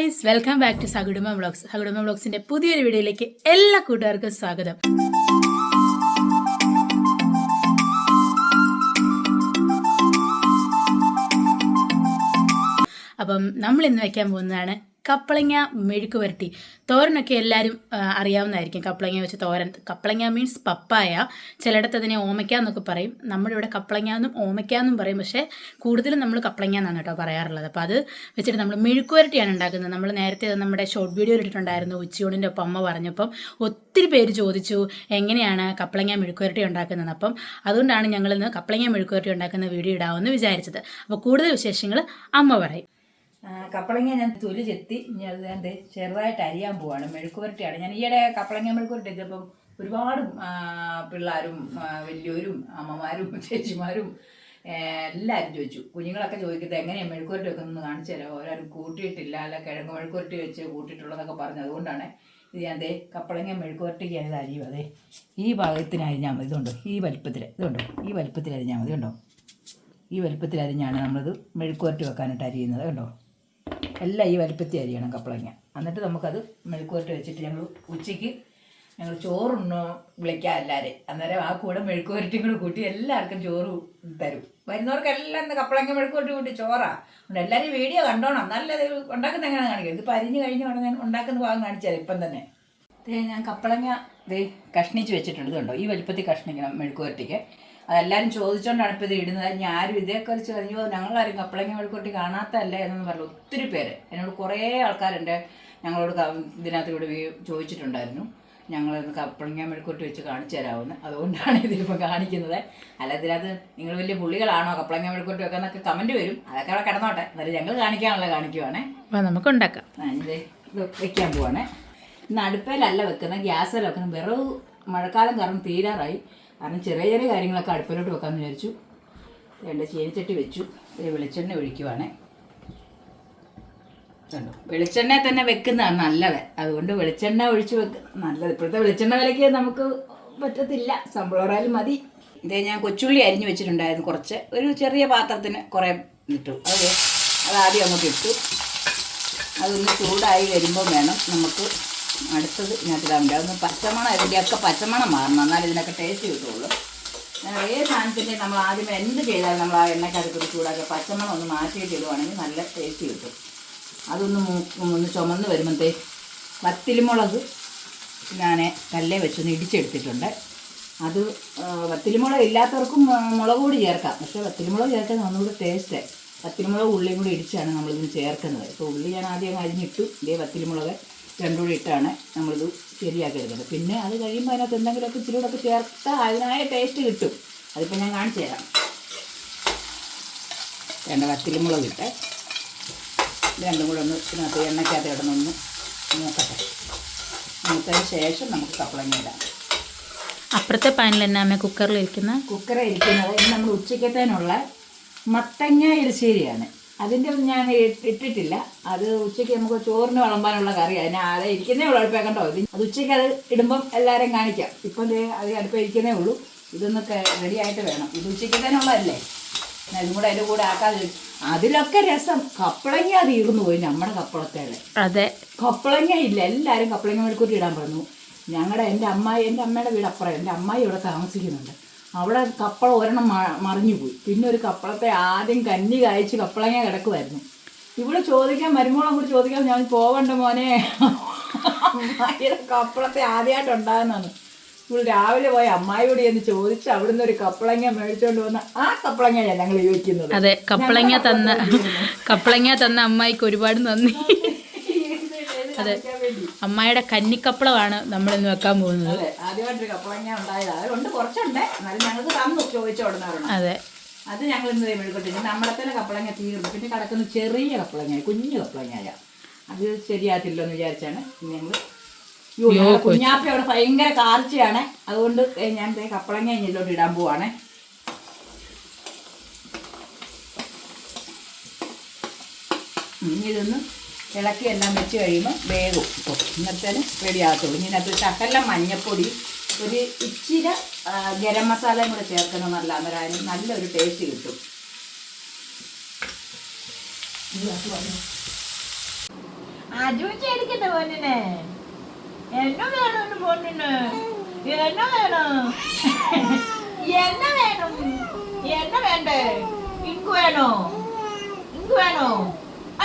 Guys, welcome back to Sakudumbam vlogs. Sakudumbam വ്ളോഗ്സിന്റെ പുതിയൊരു വീഡിയോയിലേക്ക് എല്ലാ കൂട്ടുകാർക്കും സ്വാഗതം. അപ്പം നമ്മൾ ഇന്ന് വെക്കാൻ പോകുന്നതാണ് കപ്പളങ്ങ മെഴുക്ക് പുരട്ടി. തോരനൊക്കെ എല്ലാവരും അറിയാവുന്നതായിരിക്കും. കപ്പളങ്ങ വെച്ച് തോരൻ. കപ്പളങ്ങ മീൻസ് പപ്പായ, ചിലയിടത്ത് അതിനെ ഓമയ്ക്ക എന്നൊക്കെ പറയും. നമ്മുടെ ഇവിടെ കപ്പളങ്ങ എന്നും ഓമയ്ക്ക എന്നും പറയും. പക്ഷേ കൂടുതലും നമ്മൾ കപ്പളങ്ങ എന്നാണ് കേട്ടോ പറയാറുള്ളത്. അപ്പോൾ അത് വെച്ചിട്ട് നമ്മൾ മെഴുക്ക് പുരട്ടിയാണ് ഉണ്ടാക്കുന്നത്. നമ്മൾ നേരത്തെ നമ്മുടെ ഷോർട്ട് വീഡിയോ ഇട്ടിട്ടുണ്ടായിരുന്നു. ഉച്ചയൂണിൻ്റെ ഒപ്പം അമ്മ പറഞ്ഞപ്പം ഒത്തിരി പേര് ചോദിച്ചു എങ്ങനെയാണ് കപ്പളങ്ങ മെഴുക്ക് പുരട്ടി ഉണ്ടാക്കുന്നത്. അപ്പം അതുകൊണ്ടാണ് ഞങ്ങളിന്ന് കപ്പളങ്ങ മെഴുക്ക് പുരട്ടി ഉണ്ടാക്കുന്ന വീഡിയോ ഇടാമെന്ന് വിചാരിച്ചത്. അപ്പോൾ കൂടുതൽ വിശേഷങ്ങൾ അമ്മ പറയും. കപ്പളങ്ങ ഞാൻ തൊലി ചെത്തി ഇനി അത് ഞാൻ ചെറുതായിട്ട് അരിയാൻ പോവാണ്. മെഴുക്ക് പുരട്ടിയാണ്. ഞാൻ ഈയിടെ കപ്പളങ്ങ മെഴുക്ക് പുരട്ടി ഇപ്പം ഒരുപാട് പിള്ളേരും വലിയവരും അമ്മമാരും ചേച്ചിമാരും എല്ലാവരും ചോദിച്ചു. കുഞ്ഞുങ്ങളൊക്കെ ചോദിക്കുന്നത് എങ്ങനെയാണ് മെഴുക്ക് പുരട്ടി വെക്കുന്നതെന്ന് കാണിച്ചു തരാം. ഓരോരും കൂട്ടിയിട്ടില്ല, അല്ല കിഴങ്ങ് മെഴുക്ക് പുരട്ടി വെച്ച് കൂട്ടിയിട്ടുള്ളതൊക്കെ പറഞ്ഞു. അതുകൊണ്ടാണ് ഇത് ഞാൻ കപ്പളങ്ങ മെഴുക്ക് പുരട്ടിക്ക് ഞാനിത് അരിയും. അതെ ഈ ഭാഗത്തിന് അരിഞ്ഞാൽ മതി. ഇതുണ്ടോ ഈ വലിപ്പത്തിൽ, ഇതുണ്ടോ ഈ വലിപ്പത്തിൽ അരിഞ്ഞാൽ മതി. കണ്ടോ ഈ വലിപ്പത്തിൽ അരിഞ്ഞാണ് നമ്മളിത് മെഴുക്ക് പുരട്ടി വെക്കാനായിട്ട് അരിയുന്നത്. കണ്ടോ എല്ലാം ഈ വലിപ്പത്തിൽ അരിയണം കപ്പളങ്ങ. എന്നിട്ട് നമുക്കത് മെഴുക്ക് പുരട്ടി വെച്ചിട്ട് ഉച്ചയ്ക്ക് ഞങ്ങൾ ചോറുണ്ണോ വിളിക്കാം എല്ലാവരെയും. അന്നേരം ആ കൂടെ മെഴുക്ക് പുരട്ടിയും കൂടെ കൂട്ടി എല്ലാവർക്കും ചോറ് തരും. വരുന്നവർക്കെല്ലാം ഇന്ന് കപ്പളങ്ങ മെഴുക്ക് പുരട്ടി കൂട്ടി ചോറാണ്. അതുകൊണ്ട് എല്ലാവരും വീഡിയോ കണ്ടോണം. നല്ലത് ഉണ്ടാക്കുന്ന എങ്ങനെ കാണിക്കുക. ഇതിപ്പോൾ അരിഞ്ഞ് കഴിഞ്ഞ ഉടനെ ഉണ്ടാക്കുന്ന ഭാഗം കാണിച്ചാൽ ഇപ്പം തന്നെ ഞാൻ കപ്പളങ്ങ കഷ്ണിച്ച് വെച്ചിട്ടുണ്ട്. ഇതുണ്ടോ ഈ വലിപ്പത്തിൽ കഷ്ണിക്കണം മെഴുക്ക് പുരട്ടിക്ക്. അതെല്ലാവരും ചോദിച്ചുകൊണ്ടാണ് ഇപ്പോൾ ഇത് ഇടുന്നത്. ഞാൻ ആരും ഇതേക്കുറിച്ച് അറിഞ്ഞോ ഞങ്ങളാരും കപ്പളങ്ങ മെഴുക്കുവരട്ടി കാണാത്തല്ലേ എന്നൊന്ന് പറഞ്ഞു ഒത്തിരി പേര്. എന്നോട് കുറേ ആൾക്കാരുണ്ട് ഞങ്ങളോട് ഇതിനകത്ത് ഇവിടെ ചോദിച്ചിട്ടുണ്ടായിരുന്നു ഞങ്ങൾ കപ്പളങ്ങ മെഴുക്കുവരട്ടി വെച്ച് കാണിച്ചു തരാമെന്ന്. അതുകൊണ്ടാണ് ഇതിലിപ്പോൾ കാണിക്കുന്നത്. അല്ല ഇതിനകത്ത് നിങ്ങൾ വലിയ പുള്ളികളാണോ കപ്പളങ്ങ മെഴുക്കുവരട്ടി വെക്കാന്നൊക്കെ കമൻറ്റ് വരും. അതൊക്കെ അവിടെ കിടന്നോട്ടെ. എന്നാലും ഞങ്ങൾ കാണിക്കാനുള്ള കാണിക്കുവാണേ. നമുക്ക് ഉണ്ടാക്കാം. ഇത് വെക്കാൻ പോവാണേ. ഇന്ന് അടുപ്പയിലല്ല വെക്കുന്നത്, ഗ്യാസിൽ വെക്കുന്നത്. വിറവ് മഴക്കാലം കാരണം തീരാറായി. കാരണം ചെറിയ ചെറിയ കാര്യങ്ങളൊക്കെ അടുപ്പിലോട്ട് വെക്കാമെന്ന് വിചാരിച്ചു. രണ്ട് ചീനിച്ചട്ടി വെച്ചു. വെളിച്ചെണ്ണ ഒഴിക്കുവാണേ. കണ്ടോ വെളിച്ചെണ്ണ തന്നെ വെക്കുന്നതാണ് നല്ലത്. അതുകൊണ്ട് വെളിച്ചെണ്ണ ഒഴിച്ച് നല്ലത്. ഇപ്പോഴത്തെ വെളിച്ചെണ്ണ വിലയ്ക്ക് നമുക്ക് പറ്റത്തില്ല. സൺഫ്ലവർ മതി. ഇതേ ഞാൻ കൊച്ചുള്ളി അരിഞ്ഞു വെച്ചിട്ടുണ്ടായിരുന്നു കുറച്ച്. ഒരു ചെറിയ പാത്രത്തിന് കുറേ ഇട്ടു. അത് ആദ്യം അങ്ങോട്ട് ഇട്ടു. അതൊന്ന് ചൂടായി വരുമ്പോൾ വേണം നമുക്ക് അടുത്തത് ഇതിനകത്തിടാൻ വേണ്ടി. അതൊന്ന് പച്ചമണം, ഇതിൻ്റെയൊക്കെ പച്ചമണം മാറണം, എന്നാലും ഇതിനൊക്കെ ടേസ്റ്റ് കിട്ടുള്ളൂ. ഏത് സാധനത്തിൻ്റെ നമ്മൾ ആദ്യം എന്ത് ചെയ്താലും നമ്മൾ ആ എണ്ണക്കകത്ത് ചൂടാക്കി പച്ചമണം ഒന്ന് മാറ്റിയിട്ട് ഇടുവാണെങ്കിൽ നല്ല ടേസ്റ്റ് കിട്ടും. അതൊന്ന് ചുമന്ന് വരുമ്പോഴത്തേ വറ്റൽമുളക് ഞാൻ കല്ലേ വെച്ചൊന്ന് ഇടിച്ചെടുത്തിട്ടുണ്ട്. അത് വറ്റൽമുളക് ഇല്ലാത്തവർക്കും മുളക് പൊടി ചേർക്കാം. പക്ഷേ വറ്റൽമുളക് ചേർക്കാൻ ഒന്നുകൂടി ടേസ്റ്റ്. വറ്റൽമുളക് ഉള്ളിയും കൂടി ഇടിച്ചാണ് നമ്മളിതിന് ചേർക്കുന്നത്. ഇപ്പോൾ ഉള്ളി ഞാൻ ആദ്യം അരിഞ്ഞിട്ടു. ഇതേ വറ്റൽമുളക് രണ്ടും കൂടി ഇട്ടാണ് നമ്മളിത് ശരിയാക്കി എടുക്കുന്നത്. പിന്നെ അത് കഴിയുമ്പോൾ അതിനകത്ത് എന്തെങ്കിലുമൊക്കെ ഇച്ചിരിയോടൊക്കെ ചേർത്താൽ അതിനായ ടേസ്റ്റ് കിട്ടും. അതിപ്പോൾ ഞാൻ കാണിച്ചു തരാം. രണ്ട് വറ്റൽമുളക് ഇട്ട് രണ്ടും കൂടെ ഒന്ന് ഇതിനകത്ത് എണ്ണയ്ക്കകത്ത് ഇടണൊന്ന് നോക്കട്ടെ. മൂത്തതിന് ശേഷം നമുക്ക് കപ്പളങ്ങ ഇടാം. അപ്പുറത്തെ പാനിൽ തന്നെ കുക്കറിൽ ഇരിക്കുന്നത് ഇന്ന് നമ്മൾ ഉച്ചക്കത്തേനുള്ള മത്തങ്ങ എരിശ്ശേരിയാണ്. അതിൻ്റെ ഒന്നും ഞാൻ ഇട്ടിട്ടില്ല. അത് ഉച്ചയ്ക്ക് നമുക്ക് ചോറിന് വിളമ്പാനുള്ള കറി. അതിന് ആടെ ഇരിക്കുന്നേ ഉള്ളൂ. അടുപ്പേക്കണ്ടോ അത് ഉച്ചയ്ക്ക് അത് ഇടുമ്പം എല്ലാവരും കാണിക്കാം. ഇപ്പം അത് അടുപ്പം ഇരിക്കുന്നേ ഉള്ളൂ. ഇതൊന്നൊക്കെ റെഡി ആയിട്ട് വേണം. ഇത് ഉച്ചയ്ക്കത്തേനുള്ളതല്ലേ. അതും കൂടെ അതിൻ്റെ കൂടെ ആക്കാതെ അതിലൊക്കെ രസം. കപ്പളങ്ങ തീർന്നു പോയി നമ്മുടെ കപ്പളത്തേല്. അതെ കപ്പളങ്ങ ഇല്ല. എല്ലാവരും കപ്പളങ്ങ മെഴുക്കുവരട്ടി ഇടാൻ പറഞ്ഞു. എൻ്റെ അമ്മയുടെ വീട് അപ്പുറം. എൻ്റെ അമ്മായി ഇവിടെ താമസിക്കുന്നുണ്ട്. അവിടെ കപ്പള ഒരെണ്ണം മറിഞ്ഞു പോയി. പിന്നെ ഒരു കപ്പളത്തെ ആദ്യം കന്നി കായ്ച്ച് കപ്പളങ്ങ കിടക്കുമായിരുന്നു. ഇവിടെ ചോദിക്കാൻ മരുമോളം കൂടി ചോദിക്കാൻ ഞാൻ പോകണ്ട മോനെ, അമ്മായിയുടെ കപ്പളത്തെ ആദ്യമായിട്ട് ഉണ്ടാകുന്നതാണ്. ഇവിടെ രാവിലെ പോയി അമ്മായിയോട് എന്ന് ചോദിച്ച് അവിടുന്ന് ഒരു കപ്പളങ്ങ മേടിച്ചുകൊണ്ട് വന്ന ആ കപ്പളങ്ങയാണ് ഞങ്ങൾ ഉപയോഗിക്കുന്നത്. അതെ കപ്പളങ്ങ തന്ന അമ്മായിക്ക് ഒരുപാട് നന്ദി. അതെ അമ്മായിയുടെ കന്നിക്കപ്പളമാണ് നമ്മളിന്ന് വെക്കാൻ പോകുന്നത്. അതെ ആദ്യമായിട്ടൊരു കപ്പളങ്ങ ഉണ്ടായത്. അതുകൊണ്ട് കുറച്ചുണ്ട്, എന്നാലും ഞങ്ങൾക്ക് തന്നു ചോദിച്ചോടുന്നവരാണ്. അതെ അത് ഞങ്ങൾ ഇന്ന് മെഴുകുവരട്ടി. നമ്മുടെ തന്നെ കപ്പളങ്ങ തീർന്നു. പിന്നെ കിടക്കുന്ന ചെറിയ കപ്പളങ്ങ, കുഞ്ഞു കപ്പളങ്ങ. അത് ശരിയാകത്തില്ലോ എന്ന് വിചാരിച്ചാണ് ഞങ്ങൾ. കുഞ്ഞാപ്പി അവിടെ ഭയങ്കര കാർച്ചയാണ്. അതുകൊണ്ട് ഞാൻ കപ്പളങ്ങ ഇതിലോട്ട് ഇടാൻ പോവാണ്. ഇതൊന്ന് ഇളക്കി എല്ലാം വെച്ച് കഴിയുമ്പോൾ വേഗം ഇപ്പോൾ ഇന്നത്തേന് റെഡി ആകത്തുള്ളൂ. ഇതിനകത്ത് ശകലം മഞ്ഞപ്പൊടി, ഒരു ഇച്ചിരി ഗരം മസാലയും കൂടെ ചേർക്കണം. അന്നേരം നല്ലൊരു ടേസ്റ്റ് കിട്ടും. ജ്യൂസ് അടിക്കട്ടെ പൊന്നിനെ. എണ്ണ വേണം പൊന്നിന്. എണ്ണ വേണം. എണ്ണ വേണം. എണ്ണ വേണ്ടേ? ഇങ്ക് വേണോ? ഇങ്ക് വേണോ?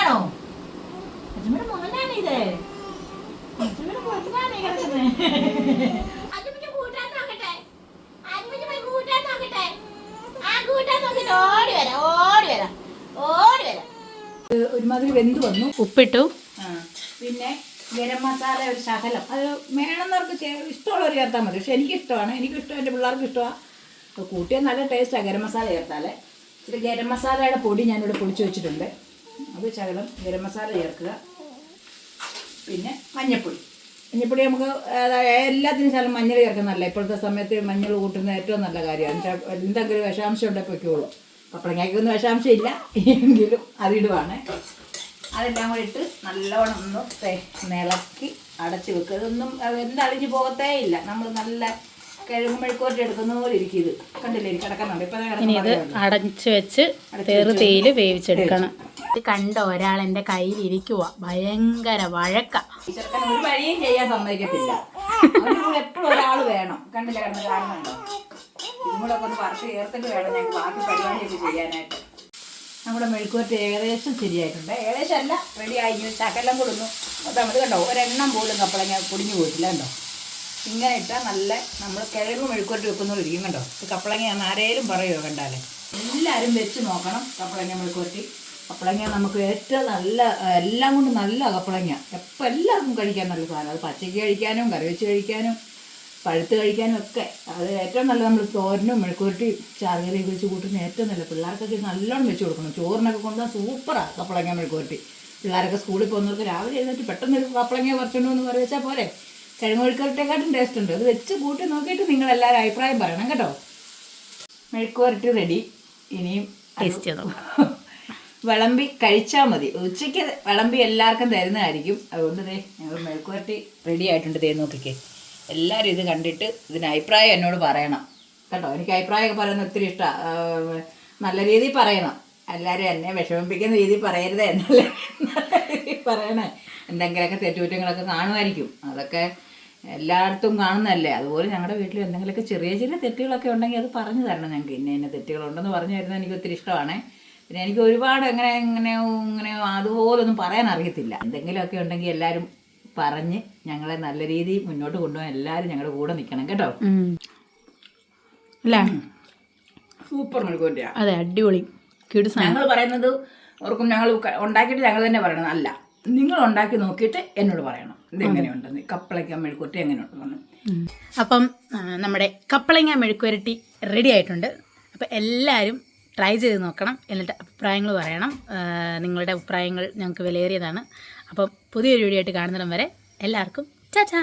ആണോ? അച്ഛമ്മയുടെ മോനാണ് ഇത്. അച്ഛമ്മയുടെ മോനാണ് കിടക്കുന്നത്. അച്ഛമ്മ കൂട്ടാൻ നോക്കട്ടെ. അച്ഛമ്മ കൂട്ടാൻ നോക്കട്ടെ. ആ കൂട്ടാൻ നോക്കിട്ട് ഓടി വരാം, ഓടി വരാം, ഓടി വരാം. ഒരുമാതിരി വെന്ത് വന്നു. ഉപ്പിട്ടു. പിന്നെ ഗരം മസാല ഒരു ശകലം, അത് വേണമെന്നവർക്ക് ഇഷ്ടമുള്ളവർ ചേർത്താൽ മതി. പക്ഷെ എനിക്കിഷ്ടമാണ്, എനിക്കിഷ്ടം, എൻ്റെ പിള്ളേർക്ക് ഇഷ്ടമാണ്. അപ്പോൾ കൂട്ടിയാൽ നല്ല ടേസ്റ്റാണ് ഗരം മസാല ചേർത്താലേ. ഇച്ചിരി ഗരം മസാലയുടെ പൊടി ഞാനിവിടെ പൊടിച്ച് വെച്ചിട്ടുണ്ട്. അത് ശകലം ഗരം മസാല ചേർക്കുക. പിന്നെ മഞ്ഞൾപ്പൊടി. മഞ്ഞൾപ്പൊടി നമുക്ക് എല്ലാത്തിനും ശകലം മഞ്ഞൾ ചേർക്കുന്നതല്ല. ഇപ്പോഴത്തെ സമയത്ത് മഞ്ഞൾ കൂട്ടുന്നത് ഏറ്റവും നല്ല കാര്യമാണ്. എന്തെങ്കിലും വിഷാംശം ഉണ്ടെങ്കിൽ പൊയ്ക്കോളൂ. കപ്പളങ്ങയ്ക്കൊന്നും വിഷാംശം ഇല്ല, എങ്കിലും അതിടുവാണ്. അതെല്ലാം കൂടി ഇട്ട് നല്ലോണം ഒന്ന് ഇളക്കി അടച്ച് വെക്കുക. ഇതൊന്നും എന്തളിഞ്ഞ് പോകത്തേ ഇല്ല. നമ്മൾ നല്ല കിഴങ്ങ് മെഴുക്കോട്ട് എടുക്കുന്ന പോലെ ഇരിക്കും. ഇത് കണ്ടില്ലേ, കിടക്കുന്നുണ്ട്. ഇനി ഇത് അടച്ചു വെച്ച് തീയിൽ വേവിച്ചെടുക്കണം. ഇത് കണ്ട ഒരാൾ എൻ്റെ കയ്യിൽ ഇരിക്കുക, ഭയങ്കര വഴക്ക. ചെറുക്കൻ ഒരു വഴിയും ചെയ്യാൻ സമ്മതിക്കത്തില്ല. അവന് എപ്പോഴും ഒരാൾ വേണം. കണ്ടില്ല, കിടന്ന് കാണുന്നുണ്ടോ? ഇതും കൂടെ ഒക്കെ ഒന്ന് വറുത്ത് ചേർത്തിട്ട് വേണം ഞങ്ങൾക്ക് ബാക്കി പരിപാടിയൊക്കെ ചെയ്യാനായിട്ട്. നമ്മുടെ മെഴുക്കുവരട്ടി ഏകദേശം ശരിയായിട്ടുണ്ട്. ഏകദേശം അല്ല, റെഡി ആയി. ശകലം കൊടുന്നു. അത് കണ്ടോ, ഒരെണ്ണം പോലും കപ്പളങ്ങ പൊടിഞ്ഞു പോയിട്ടില്ല. കണ്ടോ, ഇങ്ങനെ ഇട്ടാൽ നല്ല നമ്മൾ കിഴങ്ങ് മെഴുക്കുവരട്ടി വെക്കുന്നോണ്ട് ഇരിക്കും. കണ്ടോ, കപ്പളങ്ങ ആരേലും പറയുമോ കണ്ടാലേ? എല്ലാവരും വെച്ച് നോക്കണം കപ്പളങ്ങ മെഴുക്കുവരട്ടി. കപ്പളങ്ങ നമുക്ക് ഏറ്റവും നല്ല, എല്ലാം കൊണ്ടും നല്ല കപ്പളങ്ങ. എപ്പോൾ എല്ലാവർക്കും കഴിക്കാൻ നല്ല സാധനം. അത് പച്ചയ്ക്ക് കഴിക്കാനും കറി വെച്ച് കഴിക്കാനും പഴുത്ത് കഴിക്കാനും ഒക്കെ അത് ഏറ്റവും നല്ല. നമ്മൾ തോരനും മെഴുക്കുവരട്ടിയും ചാറുകറിയൊക്കെ വെച്ച് കൂട്ടുന്ന ഏറ്റവും നല്ല. പിള്ളേർക്കൊക്കെ നല്ലോണം വെച്ച് കൊടുക്കണം. ചോറിനൊക്കെ കൊണ്ടുപോകാൻ സൂപ്പറാണ് കപ്പളങ്ങ മെഴുക്കുവരട്ടി. പിള്ളേരൊക്കെ സ്കൂളിൽ പോകുന്നവർക്ക് രാവിലെ എഴുന്നേറ്റ് പെട്ടെന്ന് ഒരു കപ്പളങ്ങ പറിച്ചുകൊണ്ട് എന്ന് കറി വെച്ചാൽ പോരെ. കിഴങ്ങ് മെഴുക്കുവരട്ടിയെക്കാട്ടും ടേസ്റ്റ് ഉണ്ട്. അത് വെച്ച് കൂട്ടി നോക്കിയിട്ട് നിങ്ങളെല്ലാവരും അഭിപ്രായം പറയണം കേട്ടോ. മെഴുക്കുവരട്ടി റെഡി. ഇനിയും ടേസ്റ്റ് ചെയ്തോ. വിളമ്പി കഴിച്ചാൽ മതി. ഉച്ചയ്ക്ക് വിളമ്പി എല്ലാവർക്കും തരുന്നതായിരിക്കും. അതുകൊണ്ട് ഞങ്ങൾ മെഴുക്കുവരട്ടി റെഡി ആയിട്ടുണ്ട്. നോക്കിക്കേ, എല്ലാവരും ഇത് കണ്ടിട്ട് ഇതിന് അഭിപ്രായം എന്നോട് പറയണം കേട്ടോ. എനിക്ക് അഭിപ്രായമൊക്കെ പറയുന്നത് ഒത്തിരി ഇഷ്ടമാണ്. നല്ല രീതിയിൽ പറയണം. എല്ലാവരും എന്നെ വിഷമിപ്പിക്കുന്ന രീതിയിൽ പറയരുത്, എന്നല്ല നല്ല രീതിയിൽ പറയണേ. എന്തെങ്കിലുമൊക്കെ തെറ്റുകുറ്റങ്ങളൊക്കെ കാണുമായിരിക്കും. അതൊക്കെ എല്ലായിടത്തും കാണുന്നതല്ലേ. അതുപോലെ ഞങ്ങളുടെ വീട്ടിൽ എന്തെങ്കിലുമൊക്കെ ചെറിയ ചെറിയ തെറ്റുകളൊക്കെ ഉണ്ടെങ്കിൽ അത് പറഞ്ഞു തരണം ഞങ്ങൾക്ക്. ഇന്ന തെറ്റുകളുണ്ടെന്ന് പറഞ്ഞു തരുന്നത് എനിക്ക് ഒത്തിരി ഇഷ്ടമാണ്. പിന്നെ എനിക്ക് ഒരുപാട് ഇങ്ങനെ അതുപോലൊന്നും പറയാൻ അറിയത്തില്ല. എന്തെങ്കിലുമൊക്കെ ഉണ്ടെങ്കിൽ എല്ലാവരും പറഞ്ഞ് ഞങ്ങളെ നല്ല രീതിയിൽ മുന്നോട്ട് കൊണ്ടുപോകാൻ എല്ലാവരും ഞങ്ങളുടെ കൂടെ നിൽക്കണം കേട്ടോ. അല്ലേ, സൂപ്പർ മെഴുക്കുവരട്ടിയാ. അതെ, അടിപൊളി. ഞങ്ങൾ പറയുന്നത് ഓർക്കും, ഞങ്ങൾ ഉണ്ടാക്കിയിട്ട് ഞങ്ങൾ തന്നെ പറയണം. അല്ല, നിങ്ങൾ ഉണ്ടാക്കി നോക്കിയിട്ട് എന്നോട് പറയണം ഇതെങ്ങനെയുണ്ടെന്ന്. കപ്പളങ്ങ മെഴുക്കുവരട്ടി എങ്ങനെയുണ്ടെന്ന്. അപ്പം നമ്മുടെ കപ്പളങ്ങ മെഴുക്കുവരട്ടി റെഡി ആയിട്ടുണ്ട്. അപ്പം എല്ലാവരും ട്രൈ ചെയ്ത് നോക്കണം. എന്നിട്ട് അഭിപ്രായങ്ങൾ പറയണം. നിങ്ങളുടെ അഭിപ്രായങ്ങൾ ഞങ്ങൾക്ക് വിലയേറിയതാണ്. അപ്പം പുതിയൊരു വീഡിയോ ആയിട്ട് കാണുന്നിടം വരെ എല്ലാവർക്കും ചാ.